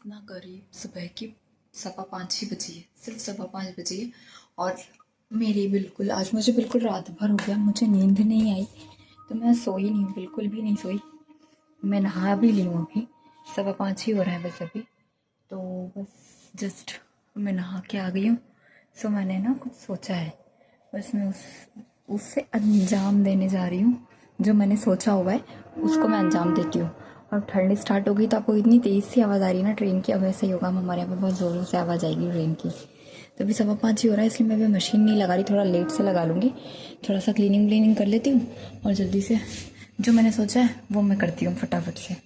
इतना करीब सुबह की 5:15 बजी है, सिर्फ 5:15 बजी है। और मेरी बिल्कुल आज मुझे बिल्कुल रात भर हो गया, मुझे नींद नहीं आई, तो मैं सोई नहीं हूँ, बिल्कुल भी नहीं सोई। मैं नहा भी ली हूँ, अभी 5:15 ही हो रहा है बस अभी। तो बस जस्ट मैं नहा के आ गई हूँ। सो मैंने ना कुछ सोचा है, बस मैं उससे अंजाम देने जा रही हूँ। जो मैंने सोचा हुआ है उसको मैं अंजाम देती हूँ। और ठंडी स्टार्ट हो गई तो आपको इतनी तेज़ सी आवाज़ आ रही है ना ट्रेन की। अब ऐसा ही होगा, हमारे यहाँ पे बहुत ज़ोरों से आवाज़ आएगी ट्रेन की। तो अभी 5:15 ही हो रहा है, इसलिए मैं अभी मशीन नहीं लगा रही, थोड़ा लेट से लगा लूँगी। थोड़ा सा क्लीनिंग कर लेती हूँ और जल्दी से जो मैंने सोचा है वो मैं करती हूँ फटाफट से।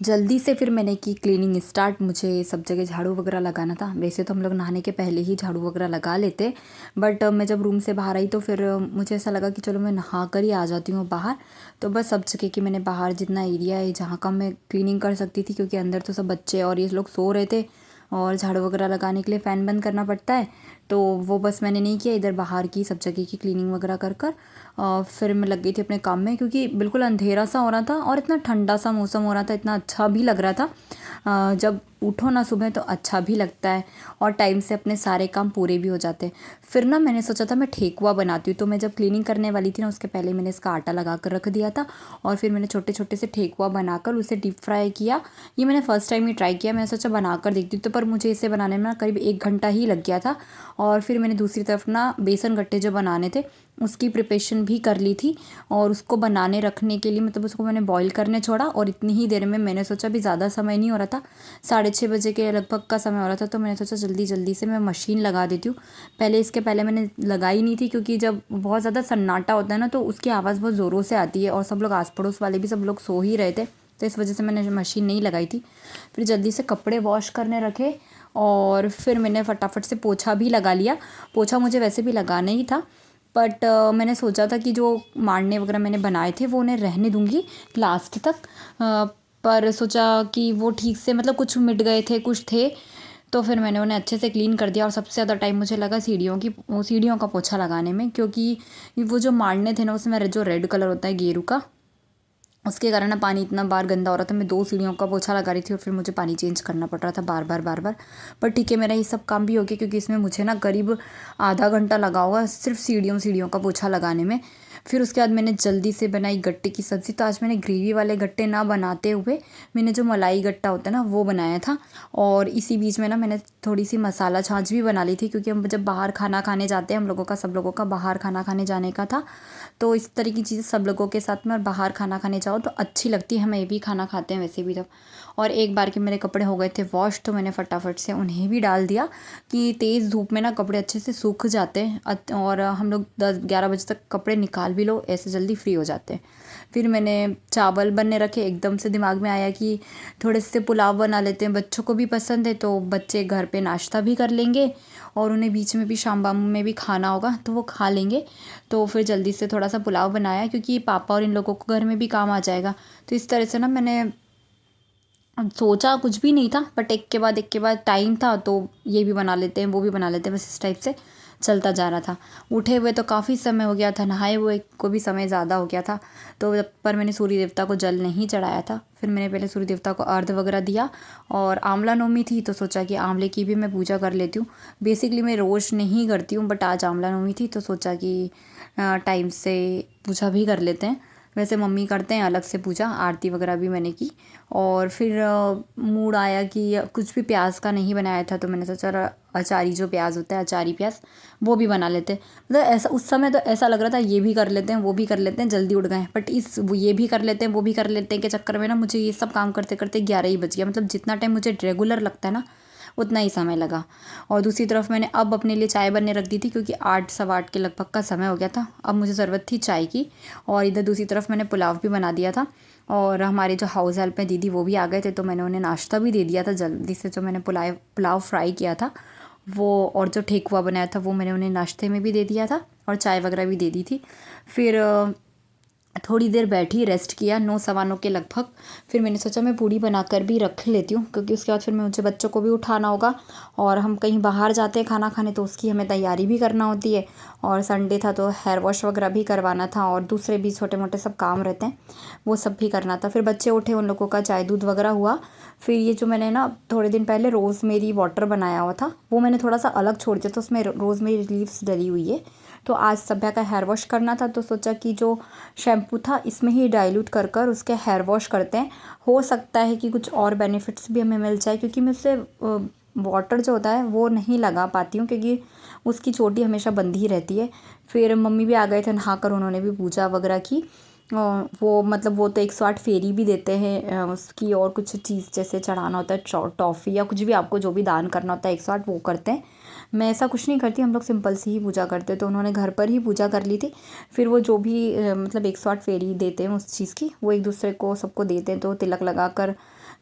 जल्दी से फिर मैंने की क्लीनिंग स्टार्ट। मुझे सब जगह झाड़ू वगैरह लगाना था। वैसे तो हम लोग नहाने के पहले ही झाड़ू वगैरह लगा लेते, बट मैं जब रूम से बाहर आई तो फिर मुझे ऐसा लगा कि चलो मैं नहा कर ही आ जाती हूँ बाहर। तो बस सब जगह की मैंने बाहर जितना एरिया है जहाँ का मैं क्लीनिंग कर सकती थी, क्योंकि अंदर तो सब बच्चे और ये लोग सो रहे थे और झाड़ू वगैरह लगाने के लिए फ़ैन बंद करना पड़ता है, तो वो बस मैंने नहीं किया। इधर बाहर की सब जगह की क्लीनिंग वगैरह कर कर फिर मैं लग गई थी अपने काम में, क्योंकि बिल्कुल अंधेरा सा हो रहा था और इतना ठंडा सा मौसम हो रहा था, इतना अच्छा भी लग रहा था। जब उठो ना सुबह तो अच्छा भी लगता है और टाइम से अपने सारे काम पूरे भी हो जाते हैं। फिर ना मैंने सोचा था मैं ठेकुआ बनाती हूँ, तो मैं जब क्लीनिंग करने वाली थी ना उसके पहले मैंने इसका आटा लगा कर रख दिया था और फिर मैंने छोटे छोटे से ठेकुआ बनाकर उसे डीप फ्राई किया। ये मैंने फ़र्स्ट टाइम ही ट्राई किया, मैंने सोचा बना कर देखती हूँ, तो पर मुझे इसे बनाने में ना करीब 1 घंटा ही लग गया था। और फिर मैंने दूसरी तरफ ना बेसन गट्टे जो बनाने थे उसकी प्रिपरेशन भी कर ली थी और उसको बनाने रखने के लिए मतलब उसको मैंने बॉईल करने छोड़ा। और इतनी ही देर में मैंने सोचा भी ज़्यादा समय नहीं हो रहा था, 6:30 बजे के लगभग का समय हो रहा था, तो मैंने सोचा जल्दी जल्दी से मैं मशीन लगा देती हूँ। इसके पहले मैंने लगाई नहीं थी, क्योंकि जब बहुत ज़्यादा सन्नाटा होता है ना तो उसकी आवाज़ बहुत ज़ोरों से आती है और सब लोग आस पड़ोस वाले भी सब लोग सो ही रहे थे, तो इस वजह से मैंने मशीन नहीं लगाई थी। फिर जल्दी से कपड़े वॉश करने रखे और फिर मैंने फटाफट से पोछा भी लगा लिया। पोछा मुझे वैसे भी लगाना ही था, बट मैंने सोचा था कि जो मारने वगैरह मैंने बनाए थे वो उन्हें रहने दूंगी लास्ट तक। पर सोचा कि वो ठीक से मतलब कुछ मिट गए थे कुछ थे, तो फिर मैंने उन्हें अच्छे से क्लीन कर दिया। और सबसे ज़्यादा टाइम मुझे लगा सीढ़ियों का पोछा लगाने में, क्योंकि वो जो मारने थे ना उसमें जो रेड कलर होता है गेरू का, उसके कारण ना पानी इतना बार गंदा हो रहा था। मैं 2 सीढ़ियों का पोछा लगा रही थी और फिर मुझे पानी चेंज करना पड़ रहा था बार बार। पर ठीक है, मेरा ये सब काम भी हो गया, क्योंकि इसमें मुझे ना करीब आधा घंटा लगा होगा सिर्फ सीढ़ियों का पोछा लगाने में। फिर उसके बाद मैंने जल्दी से बनाई गट्टे की सब्ज़ी। तो आज मैंने ग्रेवी वाले गट्टे ना बनाते हुए मैंने जो मलाई गट्टा होता है ना वो बनाया था। और इसी बीच में ना मैंने थोड़ी सी मसाला छाछ भी बना ली थी, क्योंकि हम जब बाहर खाना खाने जाते हैं, हम लोगों का सब लोगों का बाहर खाना खाने जाने का था, तो इस तरह की चीज़ें सब लोगों के साथ में और बाहर खाना खाने जाओ तो अच्छी लगती है। हमें भी खाना खाते हैं वैसे भी जब। और एक बार के मेरे कपड़े हो गए थे वॉश, तो मैंने फटाफट से उन्हें भी डाल दिया कि तेज़ धूप में ना कपड़े अच्छे से सूख जाते हैं और हम लोग 10-11 बजे तक कपड़े निकाल भी लो, ऐसे जल्दी फ्री हो जाते हैं। फिर मैंने चावल बनने रखे, एकदम से दिमाग में आया कि थोड़े से पुलाव बना लेते हैं, बच्चों को भी पसंद है तो बच्चे घर पे नाश्ता भी कर लेंगे और उन्हें बीच में भी शाम वाम में भी खाना होगा तो वो खा लेंगे। तो फिर जल्दी से थोड़ा सा पुलाव बनाया, क्योंकि पापा और इन लोगों को घर में भी काम आ जाएगा। तो इस तरह से ना मैंने सोचा कुछ भी नहीं था, बट एक के बाद टाइम था तो ये भी बना लेते हैं वो भी बना लेते हैं, बस इस टाइप से चलता जा रहा था। उठे हुए तो काफ़ी समय हो गया था, नहाए हुए को भी समय ज़्यादा हो गया था। तो जब पर मैंने सूर्य देवता को जल नहीं चढ़ाया था, फिर मैंने पहले सूर्य देवता को अर्घ वगैरह दिया। और आंवला नवमी थी तो सोचा कि आंवले की भी मैं पूजा कर लेती हूँ। बेसिकली मैं रोज़ नहीं करती हूँ, बट आज आंवला नवमी थी तो सोचा कि टाइम से पूजा भी कर लेते हैं। वैसे मम्मी करते हैं अलग से पूजा, आरती वगैरह भी मैंने की। और फिर मूड आया कि कुछ भी प्याज का नहीं बनाया था, तो मैंने सोचा अचारी जो प्याज होता है, अचारी प्याज, वो भी बना लेते हैं। मतलब ऐसा उस समय तो ऐसा लग रहा था ये भी कर लेते हैं वो भी कर लेते हैं, जल्दी उठ गए। बट ये भी कर लेते हैं वो भी कर लेते हैं के चक्कर में ना मुझे ये सब काम करते करते 11 ही बज गया। मतलब जितना टाइम मुझे रेगुलर लगता है ना उतना ही समय लगा। और दूसरी तरफ मैंने अब अपने लिए चाय बनने रख दी थी, क्योंकि 8 सवा 8 के लगभग का समय हो गया था, अब मुझे ज़रूरत थी चाय की। और इधर दूसरी तरफ मैंने पुलाव भी बना दिया था और हमारे जो हाउस हेल्प में दीदी वो भी आ गए थे, तो मैंने उन्हें नाश्ता भी दे दिया था जल्दी से। जो मैंने पुलाव फ्राई किया था वो और जो ठेकुआ बनाया था वो मैंने उन्हें नाश्ते में भी दे दिया था और चाय वगैरह भी दे दी थी। फिर थोड़ी देर बैठी, रेस्ट किया 9 सवा 9 के लगभग। फिर मैंने सोचा मैं पूड़ी बनाकर भी रख लेती हूँ, क्योंकि उसके बाद फिर मुझे बच्चों को भी उठाना होगा और हम कहीं बाहर जाते हैं खाना खाने, तो उसकी हमें तैयारी भी करना होती है। और संडे था तो हेयर वॉश वगैरह भी करवाना था और दूसरे भी छोटे मोटे सब काम रहते हैं, वो सब भी करना था। फिर बच्चे उठे, उन लोगों का चाय दूध वगैरह हुआ। फिर ये जो मैंने ना थोड़े दिन पहले रोज़मेरी वाटर बनाया हुआ था, वो मैंने थोड़ा सा अलग छोड़ दिया, तो उसमें रोज़मेरी लीव्स डली हुई है। तो आज सभ्या का हेयर वॉश करना था, तो सोचा कि जो शैम्पू था इसमें ही डाइल्यूट कर कर उसके हेयर वॉश करते हैं। हो सकता है कि कुछ और बेनिफिट्स भी हमें मिल जाए, क्योंकि मैं उससे वाटर जो होता है वो नहीं लगा पाती हूँ, क्योंकि उसकी चोटी हमेशा बंधी ही रहती है। फिर मम्मी भी आ गए थे नहाकर, उन्होंने भी पूजा वगैरह की। वो मतलब वो तो 108 फेरी भी देते हैं उसकी, और कुछ चीज़ जैसे चढ़ाना होता है टॉफ़ी या कुछ भी, आपको जो भी दान करना होता है 108 वो करते हैं। मैं ऐसा कुछ नहीं करती, हम लोग सिंपल से ही पूजा करते, तो उन्होंने घर पर ही पूजा कर ली थी। फिर वो जो भी मतलब 108 फेरी देते हैं उस चीज़ की, वो एक दूसरे को सबको देते हैं। तो तिलक लगा कर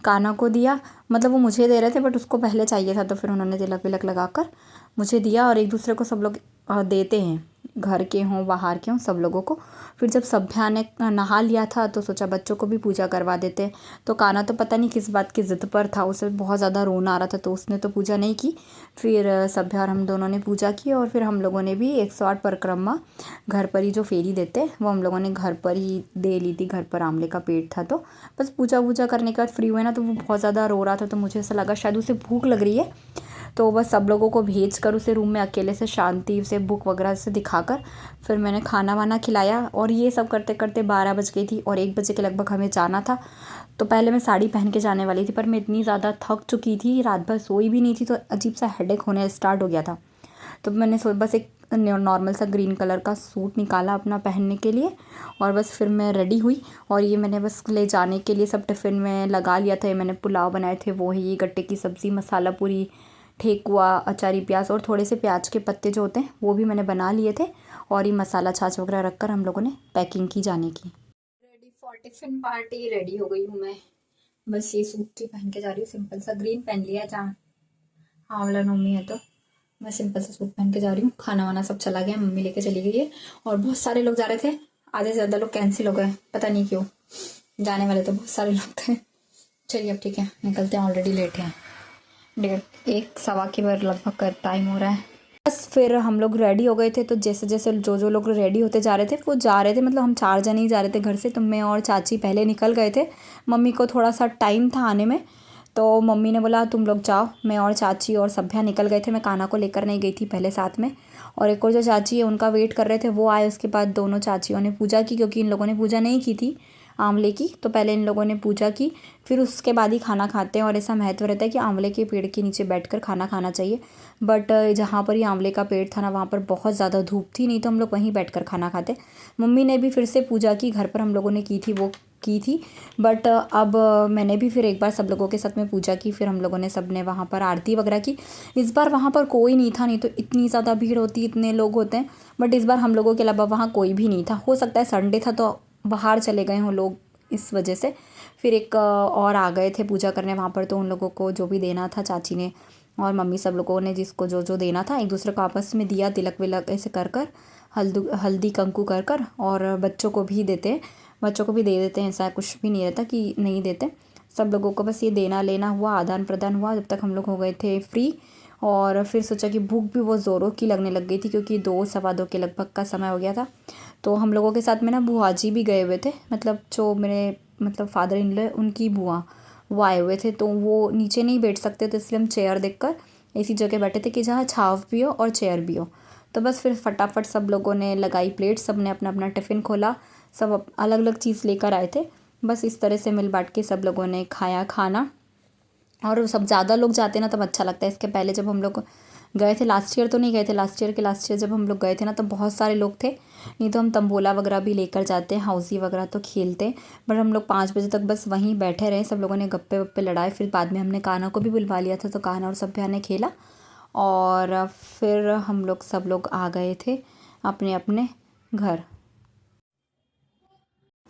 कान्हा को दिया, मतलब वो मुझे दे रहे थे बट उसको पहले चाहिए था, तो फिर उन्होंने तिलक विलक लगा कर मुझे दिया। और एक दूसरे को सब लोग देते हैं, घर के हों बाहर के हों, सब लोगों को। फिर जब सभ्या ने नहा लिया था तो सोचा बच्चों को भी पूजा करवा देते हैं। तो कान्हा तो पता नहीं किस बात की ज़िद पर था, उसे बहुत ज़्यादा रोना आ रहा था, तो उसने तो पूजा नहीं की। फिर सभ्या और हम दोनों ने पूजा की, और फिर हम लोगों ने भी 108 परिक्रमा घर पर ही जो फेरी देते वो हम लोगों ने घर पर ही दे ली थी। घर पर आंवले का पेड़ था, तो बस पूजा वूजा करने के बाद फ्री हुए ना, तो वो बहुत ज़्यादा रो रहा था, तो मुझे ऐसा लगा शायद उसे भूख लग रही है। तो बस सब लोगों को भेज कर उसे रूम में अकेले से शांति से बुक वगैरह से दिखाकर फिर मैंने खाना वाना खिलाया। और ये सब करते करते 12 बज गई थी, और 1 बजे के लगभग हमें जाना था। तो पहले मैं साड़ी पहन के जाने वाली थी, पर मैं इतनी ज़्यादा थक चुकी थी, रात भर सोई भी नहीं थी, तो अजीब सा हेडेक होने स्टार्ट हो गया था। तो मैंने बस एक नॉर्मल सा ग्रीन कलर का सूट निकाला अपना पहनने के लिए, और बस फिर मैं रेडी हुई। और ये मैंने बस ले जाने के लिए सब टिफ़िन में लगा लिया था। ये मैंने पुलाव बनाए थे, वो है ये गट्टे की सब्ज़ी, मसाला पूरी, ठेकुआ, अचारी प्याज, और थोड़े से प्याज के पत्ते जो होते हैं वो भी मैंने बना लिए थे। और ये मसाला छाछ वगैरह रख कर हम लोगों ने पैकिंग की जाने की। Ready for tiffin party, ready हो गई हूँ मैं। बस ये सूट ही पहन के जा रही हूँ, सिंपल सा ग्रीन पहन लिया, जहाँ आंवला नवमी है तो मैं सिंपल सा सूट पहन के जा रही हूँ। खाना वाना सब चला गया, मम्मी लेके चली गई है। और बहुत सारे लोग जा रहे थे, आधे से ज़्यादा लोग कैंसिल हो गए, पता नहीं क्यों। जाने वाले तो बहुत सारे लोग थे। चलिए अब ठीक है, निकलते हैं, ऑलरेडी लेट हैं, 1:30 सवा के बार लगभग कर टाइम हो रहा है। बस फिर हम लोग रेडी हो गए थे, तो जैसे जैसे जो लोग रेडी होते जा रहे थे वो जा रहे थे, मतलब हम 4 जने ही जा रहे थे घर से, तो मैं और चाची पहले निकल गए थे। मम्मी को थोड़ा सा टाइम था आने में, तो मम्मी ने बोला तुम लोग जाओ। मैं और चाची और सभ्या निकल गए थे, मैं कान्हा को लेकर नहीं गई थी पहले साथ में। और एक और जो चाची है उनका वेट कर रहे थे, वो आए। उसके बाद दोनों चाचियों ने पूजा की, क्योंकि इन लोगों ने पूजा नहीं की थी आंवले की, तो पहले इन लोगों ने पूजा की, फिर उसके बाद ही खाना खाते हैं। और ऐसा महत्व रहता है कि आंवले के पेड़ के नीचे बैठकर खाना खाना चाहिए। बट जहाँ पर ये आंवले का पेड़ था ना, वहाँ पर बहुत ज़्यादा धूप थी, नहीं तो हम लोग वहीं बैठकर खाना खाते। मम्मी ने भी फिर से पूजा की, घर पर हम लोगों ने की थी वो की थी। बट अब मैंने भी फिर एक बार सब लोगों के साथ में पूजा की, फिर हम लोगों ने सब ने वहाँ पर आरती वगैरह की। इस बार वहाँ पर कोई नहीं था, नहीं तो इतनी ज़्यादा भीड़ होती, इतने लोग होते हैं। बट इस बार हम लोगों के अलावा वहाँ कोई भी नहीं था, हो सकता है संडे था तो बाहर चले गए हों लोग, इस वजह से। फिर एक और आ गए थे पूजा करने वहाँ पर, तो उन लोगों को जो भी देना था चाची ने और मम्मी सब लोगों ने जिसको जो जो देना था एक दूसरे को आपस में दिया, तिलक विलक ऐसे कर कर, हल्दी कंकु कर कर। और बच्चों को भी देते हैं, बच्चों को भी दे देते हैं, ऐसा कुछ भी नहीं रहता कि नहीं देते। सब लोगों को बस ये देना लेना हुआ, आदान प्रदान हुआ, जब तक हम लोग हो गए थे फ्री। और फिर सोचा कि भूख भी बहुत ज़ोरों की लगने लग गई थी, क्योंकि 2 सवा 2 के लगभग का समय हो गया था। तो हम लोगों के साथ में ना बुआ जी भी गए हुए थे, मतलब जो मेरे मतलब फादर इन लॉ उनकी बुआ, वो आए हुए थे। तो वो नीचे नहीं बैठ सकते, तो इसलिए हम चेयर देखकर ऐसी जगह बैठे थे कि जहाँ छाव भी हो और चेयर भी हो। तो बस फिर फटाफट सब लोगों ने लगाई प्लेट, सब ने अपना अपना टिफ़िन खोला, सब अलग अलग चीज़ लेकर आए थे। बस इस तरह से मिल बांट के सब लोगों ने खाया खाना। और सब ज़्यादा लोग जाते हैं ना तब अच्छा लगता है। इसके पहले जब हम लोग गए थे, लास्ट ईयर तो नहीं गए थे, लास्ट ईयर जब हम लोग गए थे ना तो बहुत सारे लोग थे, नहीं तो हम तंबोला वगैरह भी लेकर जाते हैं, हाउसी वगैरह तो खेलते हैं। बट हम लोग 5 बजे तक बस वहीं बैठे रहे, सब लोगों ने गप्पे वप्पे लड़ाए। फिर बाद में हमने कान्हा को भी बुलवा लिया था, तो कान्हा और सभ्या ने खेला। और फिर हम लोग सब लोग आ गए थे अपने अपने घर।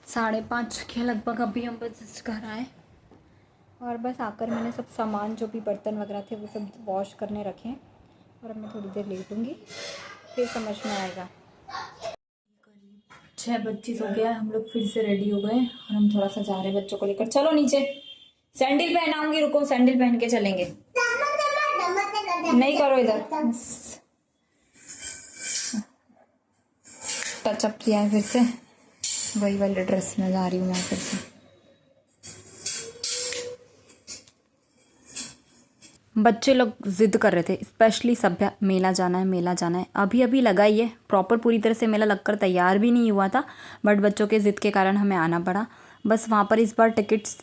5:30 के लगभग अभी हम बस घर आए, और बस आकर मैंने सब सामान जो भी बर्तन वगैरह थे वो सब वॉश करने रखे हैं। और अब मैं थोड़ी देर लेटूँगी, फिर समझ में आएगा। करीब 6:25 हो गया, हम लोग फिर से रेडी हो गए और हम थोड़ा सा जा रहे हैं बच्चों को लेकर। चलो नीचे, सैंडल पहनाऊंगी, रुको सैंडल पहन के चलेंगे। नहीं करो इधर, टचअप किया है फिर से, वही वाले ड्रेस में जा रही हूँ मैं फिर से। बच्चे लोग जिद कर रहे थे, स्पेशली सभ्या, मेला जाना है मेला जाना है। अभी अभी लगा ही है, प्रॉपर पूरी तरह से मेला लगकर तैयार भी नहीं हुआ था, बट बच्चों के जिद के कारण हमें आना पड़ा। बस वहाँ पर इस बार टिकट्स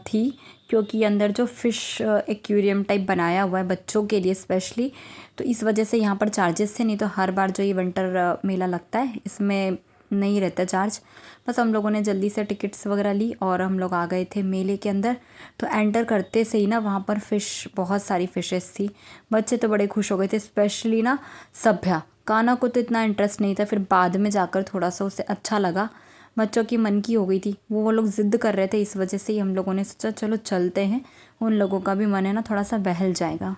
थी, क्योंकि अंदर जो फ़िश एक्वेरियम टाइप बनाया हुआ है बच्चों के लिए स्पेशली, तो इस वजह से यहाँ पर चार्जेस थे। नहीं तो हर बार जो ये विंटर मेला लगता है इसमें नहीं रहता चार्ज। बस हम लोगों ने जल्दी से टिकट्स वगैरह ली और हम लोग आ गए थे मेले के अंदर। तो एंटर करते से ही ना वहाँ पर फ़िश, बहुत सारी फ़िशेस थी। बच्चे तो बड़े खुश हो गए थे, स्पेशली ना सभ्या। काना को तो इतना इंटरेस्ट नहीं था, फिर बाद में जाकर थोड़ा सा उसे अच्छा लगा। बच्चों की मन की हो गई थी, वो लोग ज़िद्द कर रहे थे, इस वजह से ही हम लोगों ने सोचा चलो चलते हैं, उन लोगों का भी मन है ना थोड़ा सा बहल जाएगा।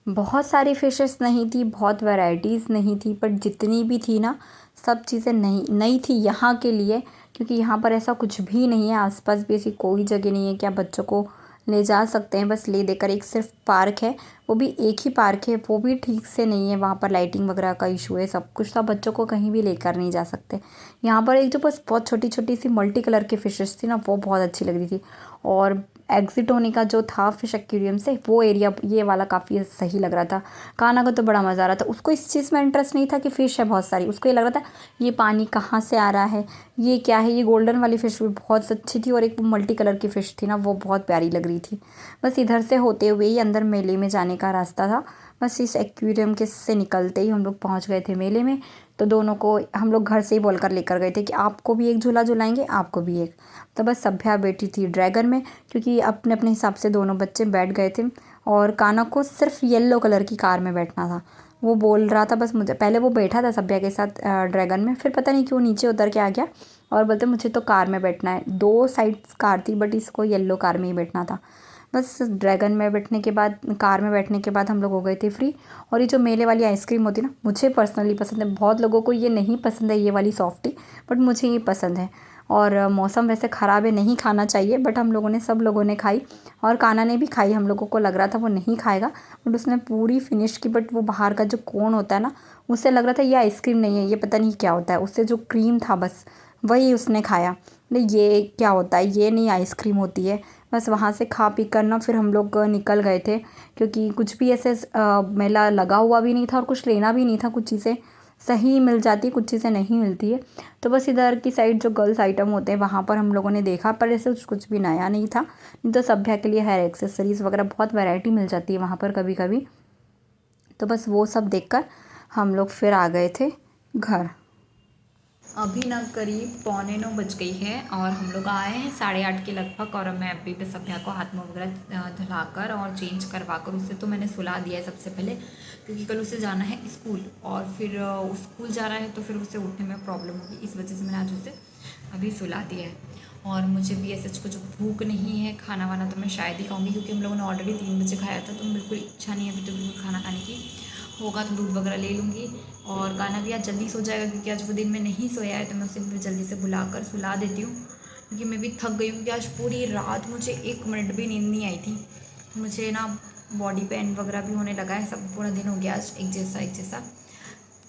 बहुत सारी फ़िशेस नहीं थी, बहुत वैरायटीज़ नहीं थी, पर जितनी भी थी ना सब चीज़ें नई थी यहाँ के लिए, क्योंकि यहाँ पर ऐसा कुछ भी नहीं है, आसपास भी ऐसी कोई जगह नहीं है कि आप बच्चों को ले जा सकते हैं बस ले देकर। एक सिर्फ पार्क है, वो भी एक ही पार्क है, वो भी ठीक से नहीं है, वहाँ पर लाइटिंग वगैरह का इशू है सब कुछ, तो आप बच्चों को कहीं भी लेकर नहीं जा सकते। यहाँ पर एक जो बस बहुत छोटी छोटी सी मल्टी कलर की फ़िशेस थी ना, वो बहुत अच्छी लग रही थी। और एग्ज़िट होने का जो था फ़िश एक्वेरियम से, वो एरिया ये वाला काफ़ी सही लग रहा था। कान्हा को तो बड़ा मज़ा आ रहा था, उसको इस चीज़ में इंटरेस्ट नहीं था कि फ़िश है बहुत सारी, उसको ये लग रहा था ये पानी कहाँ से आ रहा है, ये क्या है। ये गोल्डन वाली फ़िश भी बहुत अच्छी थी और एक मल्टी कलर की फ़िश थी ना, वो बहुत प्यारी लग रही थी। बस इधर से होते हुए ही अंदर मेले में जाने का रास्ता था। बस इस एक्वेरियम के से निकलते ही हम लोग पहुँच गए थे मेले में। तो दोनों को हम लोग घर से ही बोलकर लेकर गए थे कि आपको भी एक झूला झुलाएंगे, आपको भी एक। तो बस सभ्या बैठी थी ड्रैगन में, क्योंकि अपने अपने हिसाब से दोनों बच्चे बैठ गए थे। और काना को सिर्फ येलो कलर की कार में बैठना था, वो बोल रहा था बस मुझे। पहले वो बैठा था सभ्या के साथ ड्रैगन में, फिर पता नहीं क्यों नीचे उतर के आ गया और बोलते मुझे तो कार में बैठना है। 2 साइड्स कार थी, बट इसको येलो कार में ही बैठना था। बस ड्रैगन में बैठने के बाद, कार में बैठने के बाद हम लोग हो गए थे फ्री। और ये जो मेले वाली आइसक्रीम होती है ना, मुझे पर्सनली पसंद है। बहुत लोगों को ये नहीं पसंद है, ये वाली सॉफ्टी, बट मुझे ये पसंद है। और मौसम वैसे ख़राब है, नहीं खाना चाहिए, बट हम लोगों ने, सब लोगों ने खाई और कान्हा ने भी खाई। हम लोगों को लग रहा था वो नहीं खाएगा, बट उसने पूरी फिनिश की। बट वो बाहर का जो कोन होता है ना, उससे लग रहा था ये आइसक्रीम नहीं है, ये पता नहीं क्या होता है। उससे जो क्रीम था बस वही उसने खाया। नहीं, ये क्या होता है, ये नहीं आइसक्रीम होती है। बस वहाँ से खा पी कर ना फिर हम लोग निकल गए थे, क्योंकि कुछ भी ऐसे मेला लगा हुआ भी नहीं था और कुछ लेना भी नहीं था। कुछ चीज़ें सही मिल जाती, कुछ चीज़ें नहीं मिलती है। तो बस इधर की साइड जो गर्ल्स आइटम होते हैं वहाँ पर हम लोगों ने देखा, पर ऐसे कुछ भी नया नहीं था। नहीं तो सभ्या के लिए हेयर एक्सेसरीज़ वगैरह बहुत वैरायटी मिल जाती है वहाँ पर कभी कभी। तो बस वो सब देखकर हम लोग फिर आ गए थे घर। अभी ना करीब 8:45 बज गई है और हम लोग आए हैं 8:30 के लगभग। और मैं अभी भी सभ्या को हाथ मुँह वगैरह धुलाकर और चेंज करवा कर उसे तो मैंने सुला दिया है सबसे पहले, क्योंकि कल उसे जाना है स्कूल और फिर स्कूल जा रहा है तो फिर उसे उठने में प्रॉब्लम होगी, इस वजह से मैंने आज उसे अभी सुला दिया है। और मुझे भी ऐसे कुछ भूख नहीं है, खाना वाना तो मैं शायद ही खाऊंगी, क्योंकि हम लोगों ने ऑलरेडी 3 बजे खाया था, तो बिल्कुल इच्छा नहीं है अभी तो बिल्कुल खाना खाने की। होगा तो दूध वगैरह ले लूँगी। और गाना भी आज जल्दी सो जाएगा, क्योंकि आज वो दिन में नहीं सोया है, तो मैं उसे भी जल्दी से बुलाकर सुला देती हूँ, क्योंकि मैं भी थक गई हूँ। क्योंकि आज पूरी रात मुझे 1 मिनट भी नींद नहीं आई थी। मुझे ना बॉडी पेन वगैरह भी होने लगा है, सब पूरा दिन हो गया आज एक जैसा।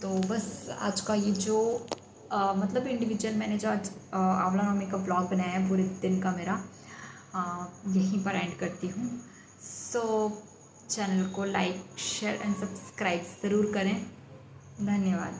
तो बस आज का ये जो मतलब इंडिविजुअल मैंने जो आज आंवला नवमी का ब्लॉग बनाया है पूरे दिन का मेरा, यहीं पर एंड करती हूँ। सो चैनल को लाइक, शेयर एंड सब्सक्राइब ज़रूर करें। धन्यवाद।